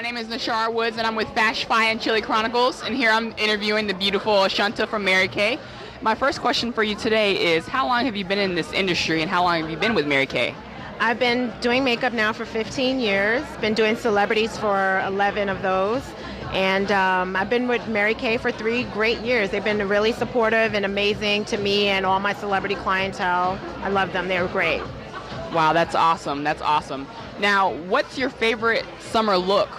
name is Nashar Woods, and I'm with Fashify and Chili Chronicles, and here I'm interviewing the beautiful ASHANTA from Mary Kay. My first question for you today is, how long have you been in this industry, and how long have you been with Mary Kay? I've been doing makeup now for 15 years, been doing celebrities for 11 of those, and I've been with Mary Kay for 3 great years. They've been really supportive and amazing to me and all my celebrity clientele. I love them. They were great. Wow, that's awesome. That's awesome. Now, what's your favorite summer look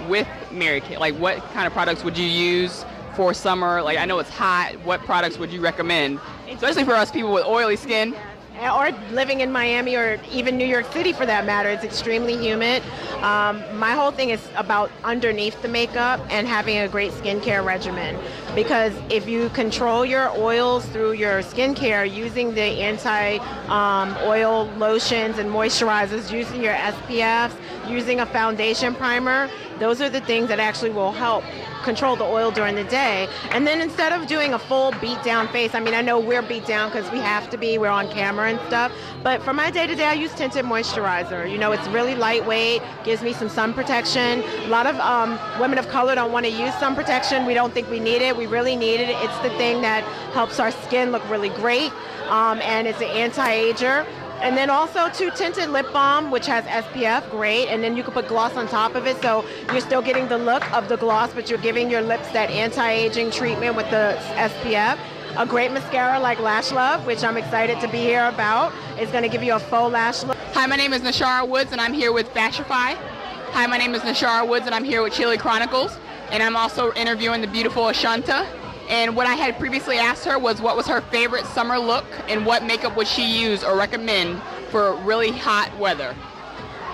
with Mary Kay? Like, what kind of products would you use for summer? Like, I know it's hot. What products would you recommend? Especially for us people with oily skin. Or living in Miami or even New York City for that matter. It's extremely humid. My whole thing is about underneath the makeup and having a great skincare regimen. Because if you control your oils through your skincare using the anti-oil lotions and moisturizers, using your SPFs, using a foundation primer, those are the things that actually will help control the oil during the day. And then instead of doing a full beat down face, I mean, I know we're beat down because we have to be, we're on camera and stuff, but for my day-to-day I use tinted moisturizer. You know, it's really lightweight, gives me some sun protection. A lot of women of color don't want to use sun protection. We don't think we need it. We really need it. It's the thing that helps our skin look really great, and it's an anti-ager. And then also tinted lip balm, which has SPF, great. And then you can put gloss on top of it, so you're still getting the look of the gloss, but you're giving your lips that anti-aging treatment with the SPF. A great mascara like Lash Love, which I'm excited to be here about, is going to give you a faux lash look. Hi, my name is Nashar Woods, and I'm here with Fashify. Hi, my name is Nashar Woods, and I'm here with Chili Chronicles. And I'm also interviewing the beautiful ASHANTA. And what I had previously asked her was what was her favorite summer look and what makeup would she use or recommend for really hot weather.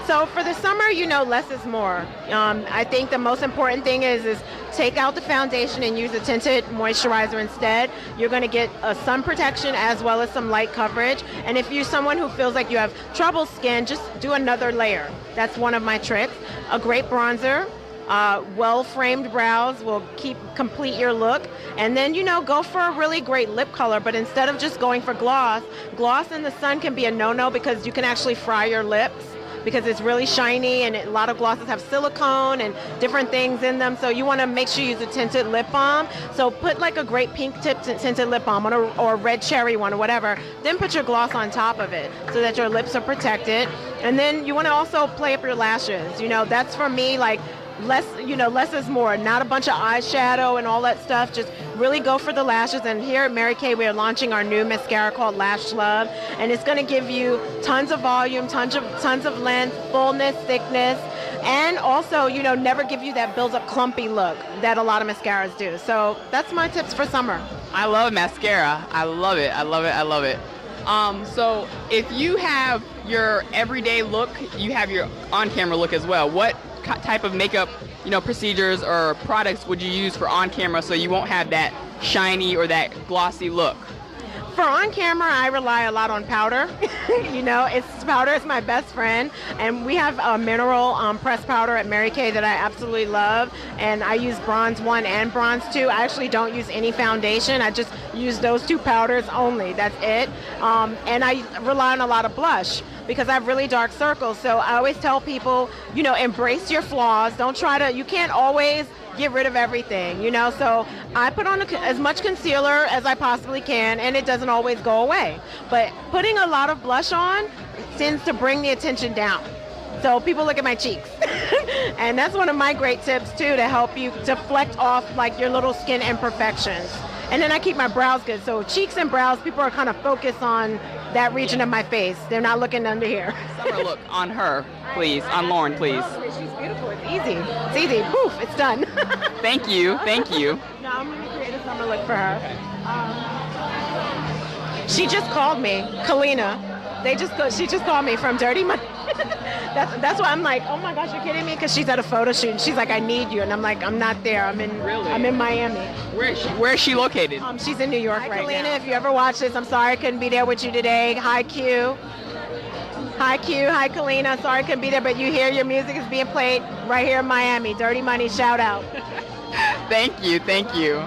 So for the summer, you know, less is more. I think the most important thing is take out the foundation and use a tinted moisturizer instead. You're going to get a sun protection as well as some light coverage. And if you're someone who feels like you have troubled skin, just do another layer. That's one of my tricks. A great bronzer. Well-framed brows will complete your look, and then, you know, go for a really great lip color, but instead of just going for gloss in the sun can be a no-no because you can actually fry your lips because it's really shiny, and a lot of glosses have silicone and different things in them, so you want to make sure you use a tinted lip balm. So put like a great pink tip tinted lip balm on or a red cherry one or whatever, then put your gloss on top of it so that your lips are protected. And then you want to also play up your lashes. You know, that's for me, like, less is more. Not a bunch of eyeshadow and all that stuff. Just really go for the lashes. And here at Mary Kay, we are launching our new mascara called Lash Love, and it's going to give you tons of volume, tons of length, fullness, thickness, and also, you know, never give you that builds up clumpy look that a lot of mascaras do. So that's my tips for summer. I love mascara. I love it. I love it. I love it. So if you have your everyday look, you have your on-camera look as well. What type of makeup, you know, procedures or products would you use for on camera so you won't have that shiny or that glossy look? For on camera, I rely a lot on powder. You know, powder is my best friend, and we have a mineral pressed powder at Mary Kay that I absolutely love, and I use Bronze 1 and Bronze 2. I actually don't use any foundation. I just use those 2 powders only. That's it. And I rely on a lot of blush because I have really dark circles. So I always tell people, you know, embrace your flaws. You can't always get rid of everything, you know, so I put on as much concealer as I possibly can, and it doesn't always go away. But putting a lot of blush on tends to bring the attention down. So people look at my cheeks. And that's one of my great tips too, to help you deflect off like your little skin imperfections. And then I keep my brows good. So cheeks and brows, people are kind of focused on that region of my face. They're not looking under here. Summer look on her, please. On Lauren, please. She's beautiful. It's easy. It's easy. Poof, it's done. Thank you. Thank you. No, I'm going to create a summer look for her. She just called me, Kalina. She just called me from Dirty Money. That's why I'm like, oh my gosh, you're kidding me? Because she's at a photo shoot and she's like, I need you, and I'm like, I'm not there. I'm in Miami. Where is she located? She's in New York right now. Kalina, if you ever watch this, I'm sorry I couldn't be there with you today. Hi Q. Hi Q. Hi Kalina. Sorry I couldn't be there, but you hear your music is being played right here in Miami. Dirty Money, shout out. Thank you. Thank you.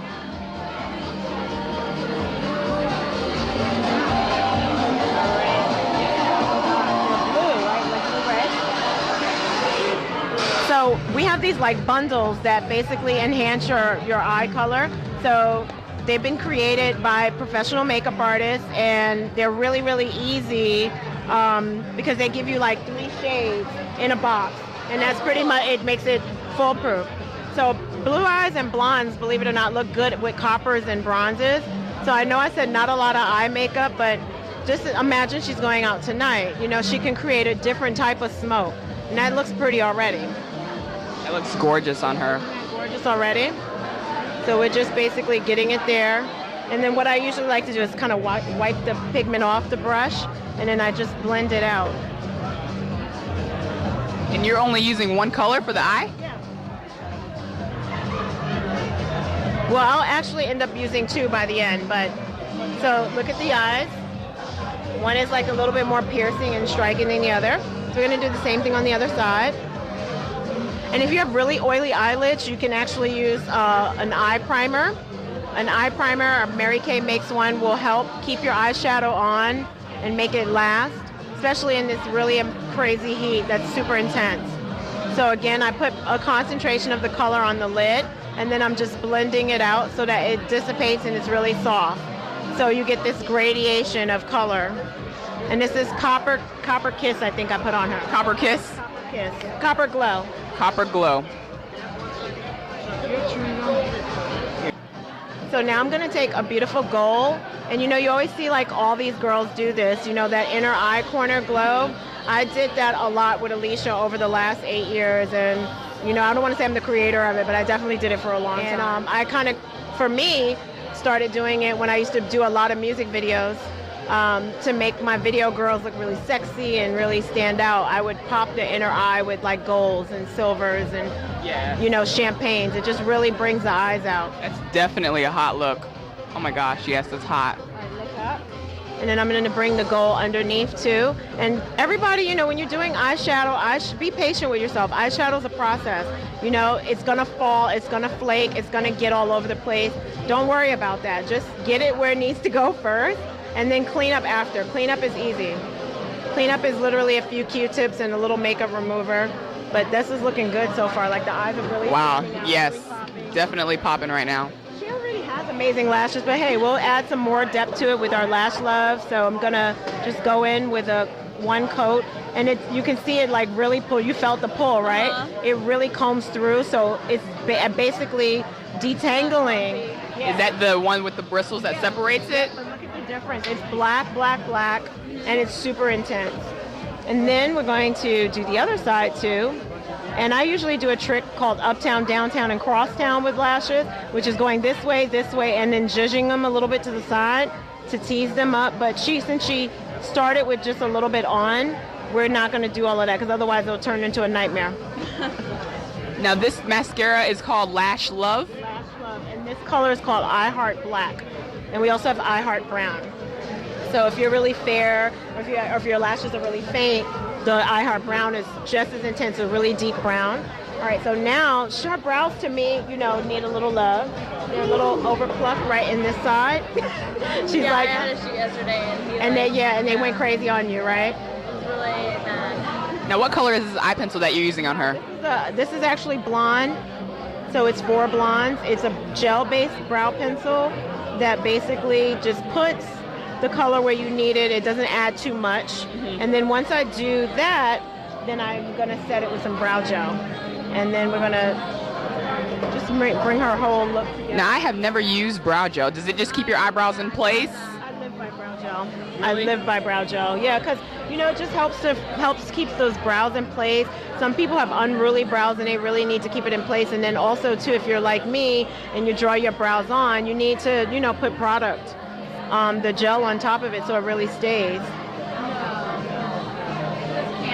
So we have these like bundles that basically enhance your eye color. So they've been created by professional makeup artists, and they're really, really easy because they give you like 3 shades in a box, and that's pretty much, it makes it foolproof. So blue eyes and blondes, believe it or not, look good with coppers and bronzes. So I know I said not a lot of eye makeup, but just imagine she's going out tonight. You know, she can create a different type of smoke, and that looks pretty already. That looks gorgeous on her. Gorgeous already. So we're just basically getting it there. And then what I usually like to do is kind of wipe the pigment off the brush, and then I just blend it out. And you're only using one color for the eye? Yeah. Well, I'll actually end up using 2 by the end, but so look at the eyes. One is like a little bit more piercing and striking than the other. So we're gonna do the same thing on the other side. And if you have really oily eyelids, you can actually use an eye primer. An eye primer, Mary Kay makes one, will help keep your eyeshadow on and make it last, especially in this really crazy heat that's super intense. So again, I put a concentration of the color on the lid, and then I'm just blending it out so that it dissipates and it's really soft. So you get this gradation of color. And this is Copper Kiss, I think I put on her. Copper Kiss? Copper Kiss. Copper Glow. Copper Glow. So now I'm gonna take a beautiful gold, and you know, you always see like all these girls do this, you know, that inner eye corner glow. I did that a lot with Alicia over the last 8 years, and you know, I don't want to say I'm the creator of it, but I definitely did it for a long time. And I kind of, for me, started doing it when I used to do a lot of music videos. To make my video girls look really sexy and really stand out, I would pop the inner eye with like golds and silvers and you know, champagnes. It just really brings the eyes out. That's definitely a hot look. Oh my gosh, yes, it's hot. All right, look up. And then I'm going to bring the gold underneath too. And everybody, you know, when you're doing eyeshadow, be patient with yourself. Eyeshadow's a process. You know, it's going to fall, it's going to flake, it's going to get all over the place. Don't worry about that. Just get it where it needs to go first, and then clean up after. Cleanup is easy. Cleanup is literally a few Q-tips and a little makeup remover. But this is looking good so far. Like the eyes are really yes, really definitely popping right now. She already has amazing lashes, but hey, we'll add some more depth to it with our Lash Love. So I'm gonna just go in with one coat, and you can see it like really pull. You felt the pull, right? It really combs through, so it's basically detangling. Yeah. Is that the one with the bristles that separates it? But look at the difference. It's black, black, black, and it's super intense. And then we're going to do the other side too. And I usually do a trick called uptown, downtown, and crosstown with lashes, which is going this way, and then zhuzhing them a little bit to the side to tease them up. But since she started with just a little bit on, we're not going to do all of that because otherwise it'll turn into a nightmare. Now this mascara is called Lash Love. Lash Love, and this color is called I Heart Black. And we also have I Heart Brown. So if you're really fair, or if your lashes are really faint, the I Heart Brown is just as intense, a really deep brown. All right, so now sharp brows to me, you know, need a little love. They're a little overplucked right in this side. She's like, I had a shoot yesterday, and they went crazy on you, right? It was really bad. Now what color is this eye pencil that you're using on her? This is actually blonde, so it's for blondes. It's a gel-based brow pencil that basically just puts the color where you need it. It doesn't add too much. And then once I do that, then I'm gonna set it with some brow gel. And then we're gonna just bring her whole look together. Now I have never used brow gel. Does it just keep your eyebrows in place? I live by brow gel. Really? I live by brow gel. Yeah, because you know, it just helps keep those brows in place. Some people have unruly brows and they really need to keep it in place. And then also too, if you're like me and you draw your brows on, you need to, you know, put product, the gel on top of it so it really stays.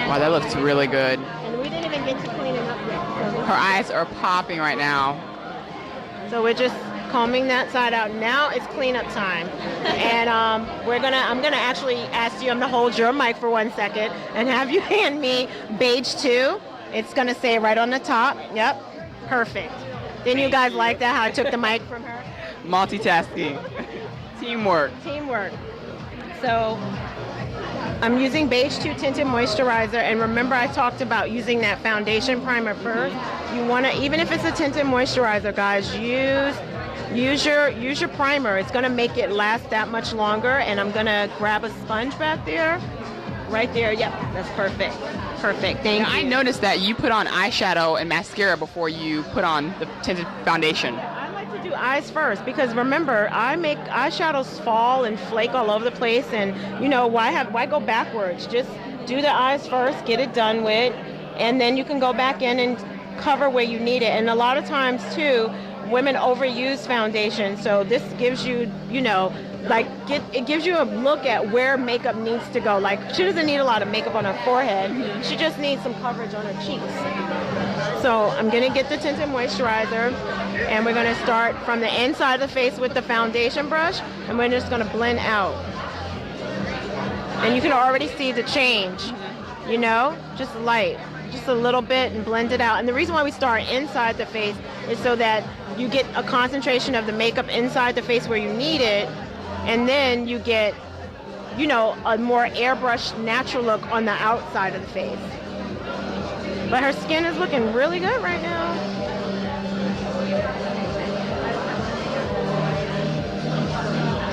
Wow, that looks really good. And we didn't even get to clean it up yet. Her eyes are popping right now. So we're just combing that side out. Now it's cleanup time. And I'm gonna actually ask you to hold your mic for 1 second and have you hand me Beige 2. It's gonna say right on the top. Yep, perfect. Didn't you guys like that, how I took the mic from her? Multitasking. Teamwork. Teamwork. So I'm using Beige 2 Tinted Moisturizer, and remember I talked about using that foundation primer first. You want to, even if it's a tinted moisturizer, guys, use your primer. It's going to make it last that much longer, and I'm going to grab a sponge back there. Right there, yep, that's perfect. Perfect, thank you. I noticed that you put on eyeshadow and mascara before you put on the tinted foundation. I like to do eyes first because remember, I make eyeshadows fall and flake all over the place, and you know, why go backwards? Just do the eyes first, get it done with, and then you can go back in and cover where you need it. And a lot of times too, women overuse foundation, so this gives you, you know, like it gives you a look at where makeup needs to go. Like she doesn't need a lot of makeup on her forehead. She just needs some coverage on her cheeks. So I'm gonna get the tinted moisturizer, and we're gonna start from the inside of the face with the foundation brush, and we're just gonna blend out. And you can already see the change, you know, just light, just a little bit, and blend it out. And the reason why we start inside the face is so that you get a concentration of the makeup inside the face where you need it, and then you get, you know, a more airbrushed natural look on the outside of the face. But her skin is looking really good right now.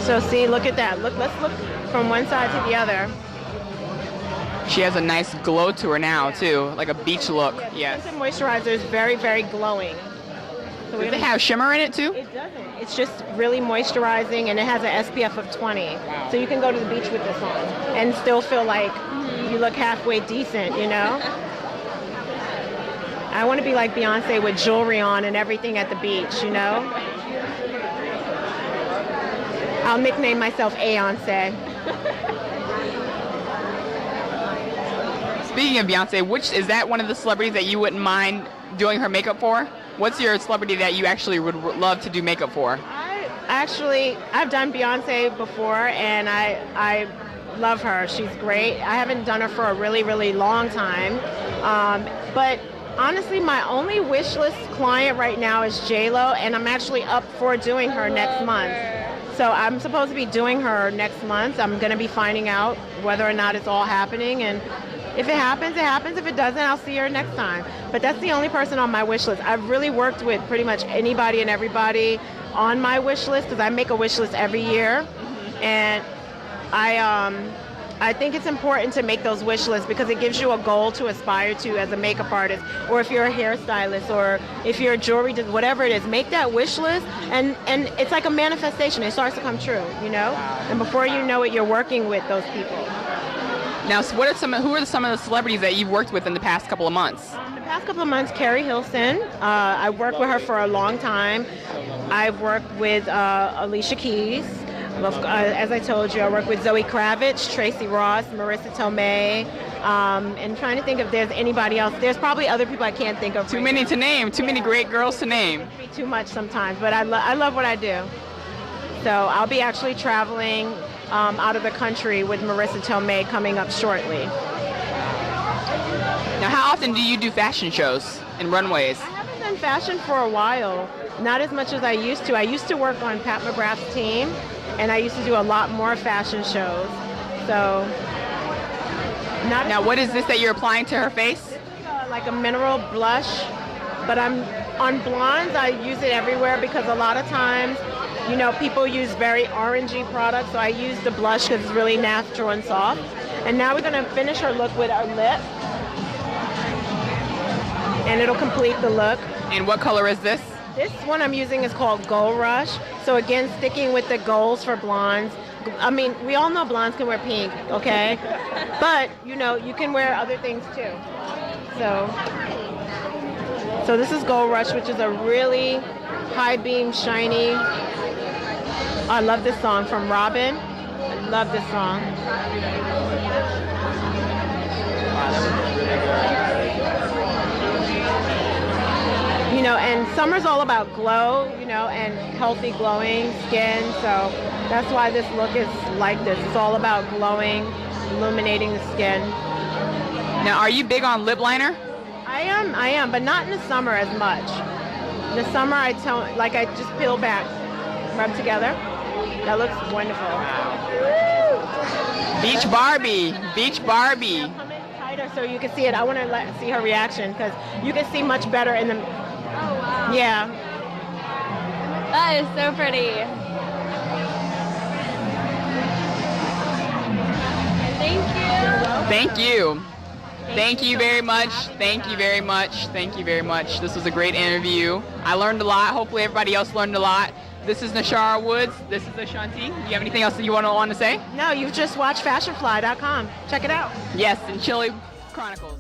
So see, look at that. Look, let's look from one side to the other. She has a nice glow to her now too, like a beach look. Yes. Tinted moisturizer is very, very glowing. So Does it have shimmer in it too? It doesn't. It's just really moisturizing, and it has an SPF of 20. Wow. So you can go to the beach with this on and still feel like you look halfway decent, you know? I want to be like Beyonce with jewelry on and everything at the beach, you know? I'll nickname myself Beyonce. Speaking of Beyonce, which is that one of the celebrities that you wouldn't mind doing her makeup for? What's your celebrity that you actually would love to do makeup for? I've done Beyonce before, and I love her. She's great. I haven't done her for a really, really long time. But honestly, my only wish list client right now is J-Lo, and I'm actually up for doing her next month. So I'm supposed to be doing her next month. I'm going to be finding out whether or not it's all happening, and if it happens, it happens. If it doesn't, I'll see her next time. But that's the only person on my wish list. I've really worked with pretty much anybody and everybody on my wish list because I make a wish list every year. And I think it's important to make those wish lists because it gives you a goal to aspire to as a makeup artist, or if you're a hairstylist, or if you're a jewelry, whatever it is, make that wish list, and it's like a manifestation. It starts to come true, you know? And before you know it, you're working with those people. Now, so who are some of the celebrities that you've worked with in the past couple of months? The past couple of months, Carrie Hilson. I worked with her for a long time. I've worked with Alicia Keys. As I told you, I work with Zoe Kravitz, Tracy Ross, Marissa Tomei, and trying to think if there's anybody else. There's probably other people I can't think of. Too many to name. Too many great girls to name. It'd be too much sometimes, but I love what I do. So I'll be actually traveling out of the country with Marissa Tomei coming up shortly. Now, how often do you do fashion shows and runways? I haven't done fashion for a while. Not as much as I used to. I used to work on Pat McGrath's team, and I used to do a lot more fashion shows. So, now what is this that you're applying to her face? This is like a mineral blush, but I'm on blondes. I use it everywhere because a lot of times, you know, people use very orangey products, so I use the blush because it's really natural and soft. And now we're going to finish her look with our lip, and it'll complete the look. And what color is this? This one I'm using is called Gold Rush. So again, sticking with the golds for blondes. I mean, we all know blondes can wear pink, okay? But, you know, you can wear other things too. So this is Gold Rush, which is a really high beam, shiny. I love this song from Robin. I love this song. You know, and summer's all about glow, you know, and healthy glowing skin. So that's why this look is like this. It's all about glowing, illuminating the skin. Now, are you big on lip liner? I am, but not in the summer as much. In the summer, I just peel back, rub together. That looks wonderful. Wow. Beach Barbie. Beach Barbie. Come in tighter so you can see it. I want to see her reaction because you can see much better in the. Oh, wow. Yeah. That is so pretty. Thank you. Thank you. Thank you very much. Thank you very much. Thank you very much. This was a great interview. I learned a lot. Hopefully everybody else learned a lot. This is Nashara Woods. This is Ashanti. Do you have anything else that you want to say? No, you've just watched fashionfly.com. Check it out. Yes, and Chili Chronicles.